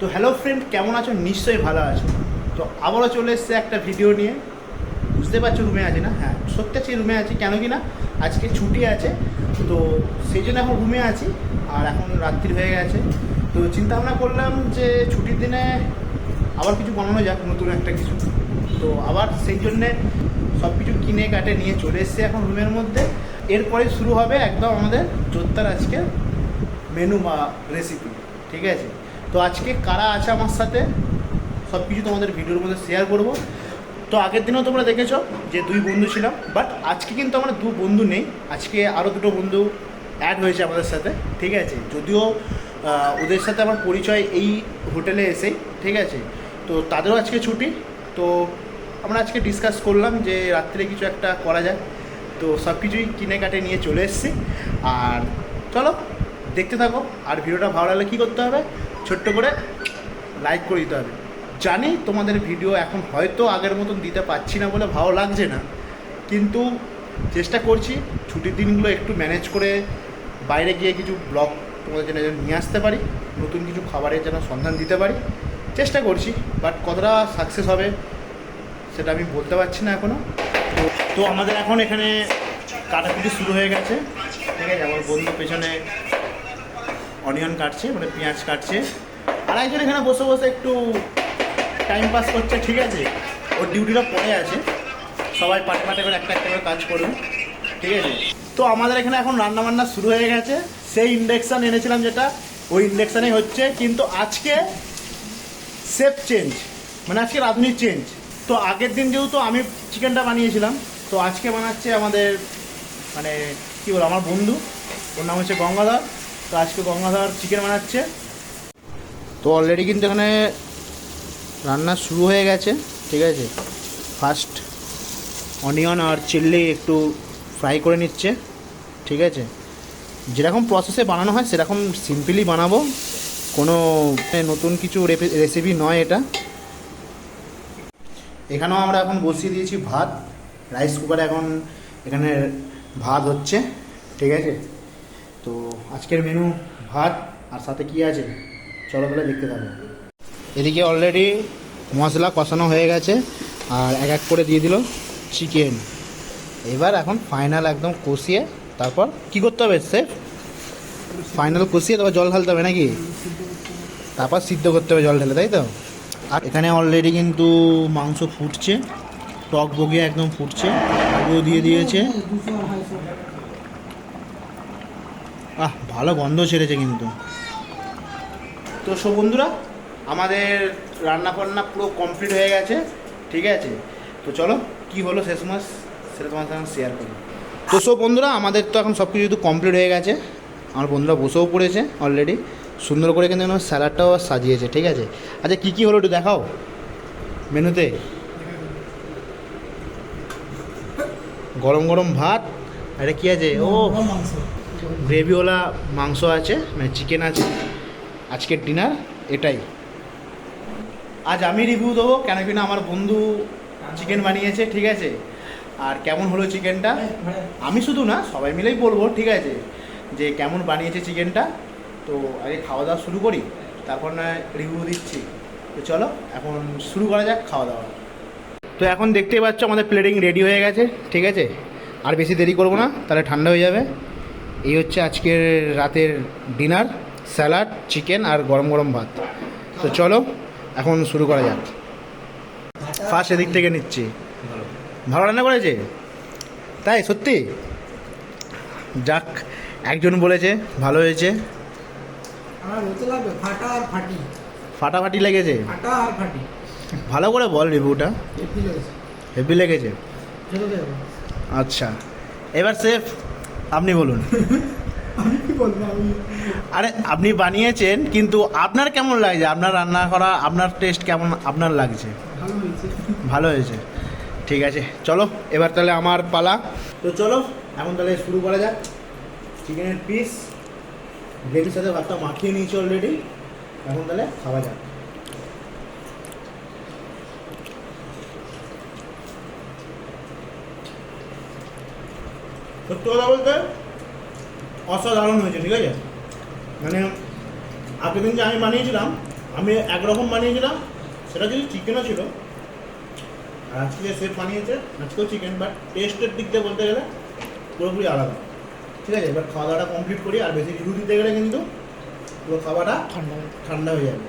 তো hello friend, কেমন আছো? নিশ্চয়ই ভালো আছো। তো আবারও চলে এসছে একটা ভিডিও নিয়ে। বুঝতে পারছো রুমে আছি না? হ্যাঁ, সত্যি আছি, রুমে আছি। কেন কি না, আজকে ছুটি আছে, তো সেই জন্য এখন রুমে আছি। আর এখন রাত্রি হয়ে গেছে, তো চিন্তা ভাবনা করলাম যে ছুটির দিনে আবার কিছু বানানো যাক, নতুন একটা কিছু। তো আবার সেই জন্যে সব কিছু কিনে কাটে নিয়ে চলে এসছে এখন রুমের মধ্যে। এরপরে শুরু হবে একদম আমাদের জোরদার আজকে মেনু বা রেসিপি। ঠিক আছে, তো আজকে কারা আছে আমার সাথে সব কিছু তোমাদের ভিডিওর মধ্যে শেয়ার করব। তো আগের দিনও তোমরা দেখেছো যে 2 বন্ধু ছিলাম, বাট আজকে কিন্তু আমরা 2 বন্ধু নেই। আজকে আরও 2টো বন্ধু অ্যাড হয়েছে আমাদের সাথে। ঠিক আছে, যদিও ওদের সাথে আমার পরিচয় এই হোটেলে এসেই। ঠিক আছে, তো তাদেরও আজকে ছুটি। তো আমরা আজকে ডিসকাস করলাম যে রাত্রে কিছু একটা করা যায়। তো সব কিছুই কিনে কাটে নিয়ে চলে এসেছি। আর চলো দেখতে থাকো। আর ভিডিওটা ভালো লাগলে কী করতে হবে? ছোট্ট করে লাইক করে দিতে হবে। জানি তোমাদের ভিডিও এখন হয়তো আগের মতন দিতে পারছি না বলে ভালো লাগছে না, কিন্তু চেষ্টা করছি ছুটির দিনগুলো একটু ম্যানেজ করে বাইরে গিয়ে কিছু ব্লগ তোমাদের জন্য যেন নিয়ে আসতে পারি, নতুন কিছু খাবারের যেন সন্ধান দিতে পারি। চেষ্টা করছি, বাট কতটা সাকসেস হবে সেটা আমি বলতে পারছি না এখনও। তো আমাদের এখন এখানে কাটাকুটি শুরু হয়ে গেছে। ঠিক আছে, আমার বন্ধু পেছনে অনিয়ন কাটছে, মানে পেঁয়াজ কাটছে, আর একজন এখানে বসে বসে একটু টাইম পাস করছে। ঠিক আছে, ওর ডিউটিটা পড়ে আছে, সবাই পাটে পাটে করে একটা একটা করে কাজ করবে। ঠিক আছে, তো আমাদের এখানে এখন রান্নাবান্না শুরু হয়ে গেছে। সেই ইন্ডাকশান এনেছিলাম যেটা, ওই ইন্ডাকশানেই হচ্ছে, কিন্তু আজকে শেফ চেঞ্জ, মানে আজকে রাঁধুনি চেঞ্জ। তো আগের দিন যেহেতু আমি চিকেনটা বানিয়েছিলাম, তো আজকে বানাচ্ছে আমাদের, মানে কী বলো, আমার বন্ধু, ওর নাম হচ্ছে গঙ্গাধর। তো আজকে গঙ্গাধর চিকেন বানাচ্ছে। তো অলরেডি কিন্তু এখানে রান্না শুরু হয়ে গেছে। ঠিক আছে, ফার্স্ট অনিয়ন আর চিল্লি একটু ফ্রাই করে নিচ্ছে। ঠিক আছে, যেরকম প্রসেসে বানানো হয় সেরকম সিম্পলি বানাবো, কোনো নতুন কিছু রেসিপি নয় এটা। এখানেও আমরা এখন বসিয়ে দিয়েছি ভাত, রাইস কুকারে এখন এখানে ভাত হচ্ছে। ঠিক আছে, তো আজকের মেনু ভাত, আর সাথে কি আছে চলো তাহলে দেখতে থাকো। এদিকে অলরেডি মশলা কষানো হয়ে গেছে, আর এক এক করে দিয়ে দিল চিকেন। এবার এখন ফাইনাল একদম কষিয়ে তারপর কি করতে হবে সেফ? ফাইনাল কষিয়ে তারপর জল ঢালতে হবে নাকি? তারপর সিদ্ধ করতে হবে জল ঢেলে, তাই তো? আর এখানে অলরেডি কিন্তু মাংস ফুটছে, টক বগিয়ে একদম ফুটছে, পুরো দিয়ে দিয়েছে। ভালো গন্ধ ছেড়েছে কিন্তু। তো সব বন্ধুরা, আমাদের রান্না বান্না পুরো কমপ্লিট হয়ে গেছে। ঠিক আছে, তো চলো কি হলো শেষ মাস সেটা তোমার সঙ্গে শেয়ার করি। তো সব বন্ধুরা, আমাদের তো এখন সব কিছু যেহেতু কমপ্লিট হয়ে গেছে, আমার বন্ধুরা বসেও পড়েছে অলরেডি, সুন্দর করে কিন্তু স্যালাডটাও সাজিয়েছে। ঠিক আছে, আচ্ছা কী কী হলো একটু দেখাও মেনুতে। গরম গরম ভাত, এটা কী আছে? ও গ্রেভিওয়ালা মাংস আছে, মানে চিকেন আছে। আজকের ডিনার এটাই। আজ আমি রিভিউ দেবো, কেন কিনা আমার বন্ধু চিকেন বানিয়েছে। ঠিক আছে, আর কেমন হলো চিকেনটা আমি শুধু না, সবাই মিলেই বলবো। ঠিক আছে, যে কেমন বানিয়েছে চিকেনটা। তো আগে খাওয়া দাওয়া শুরু করি, তারপর না রিভিউ দিচ্ছি। তো চলো এখন শুরু করা যাক খাওয়া দাওয়া। তো এখন দেখতেই পাচ্ছ আমাদের প্লেটিং রেডি হয়ে গেছে। ঠিক আছে, আর বেশি দেরি করবো না, তাহলে ঠান্ডা হয়ে যাবে। এই হচ্ছে আজকের রাতের ডিনার, স্যালাড, চিকেন আর গরম গরম ভাত। তো চলো এখন শুরু করা যাক। ফার্স্ট এদিক থেকে নিচ্ছি। ভালো রান্না করেছে তাই? সত্যি? যাক, একজন বলেছে ভালো হয়েছে। ফাটাফাটি লেগেছে? ভালো করে বল রিভিউটা। হেভি লেগেছে? আচ্ছা, এবার সেফ আপনি বলুন। আরে আপনি বানিয়েছেন, কিন্তু আপনার কেমন লাগছে? আপনার রান্না করা, আপনার টেস্ট কেমন আপনার লাগছে? ভালো হয়েছে। ঠিক আছে, চলো এবার তাহলে আমার পালা। তো চলো এখন তাহলে শুরু করা যাক। চিকেনের পিস গ্রেভির সাথে ভাতটা মাখিয়ে নিয়েছি অলরেডি, এখন তাহলে খাওয়া যাক। সত্যি কথা বলতে অসাধারণ হয়েছে। ঠিক আছে, মানে আগের দিন যে আমি বানিয়েছিলাম আমি একরকম বানিয়েছিলাম, সেটা যদি চিকেনও ছিল, আর আজকে সেফ বানিয়েছে আজকেও চিকেন, বাট টেস্টের দিক দিয়ে বলতে গেলে পুরোপুরি আলাদা। ঠিক আছে, এবার খাওয়া দাওয়াটা কমপ্লিট করি, আর বেশি রিভিউ দিতে গেলে কিন্তু পুরো খাওয়াটা ঠান্ডা ঠান্ডা হয়ে যাবে।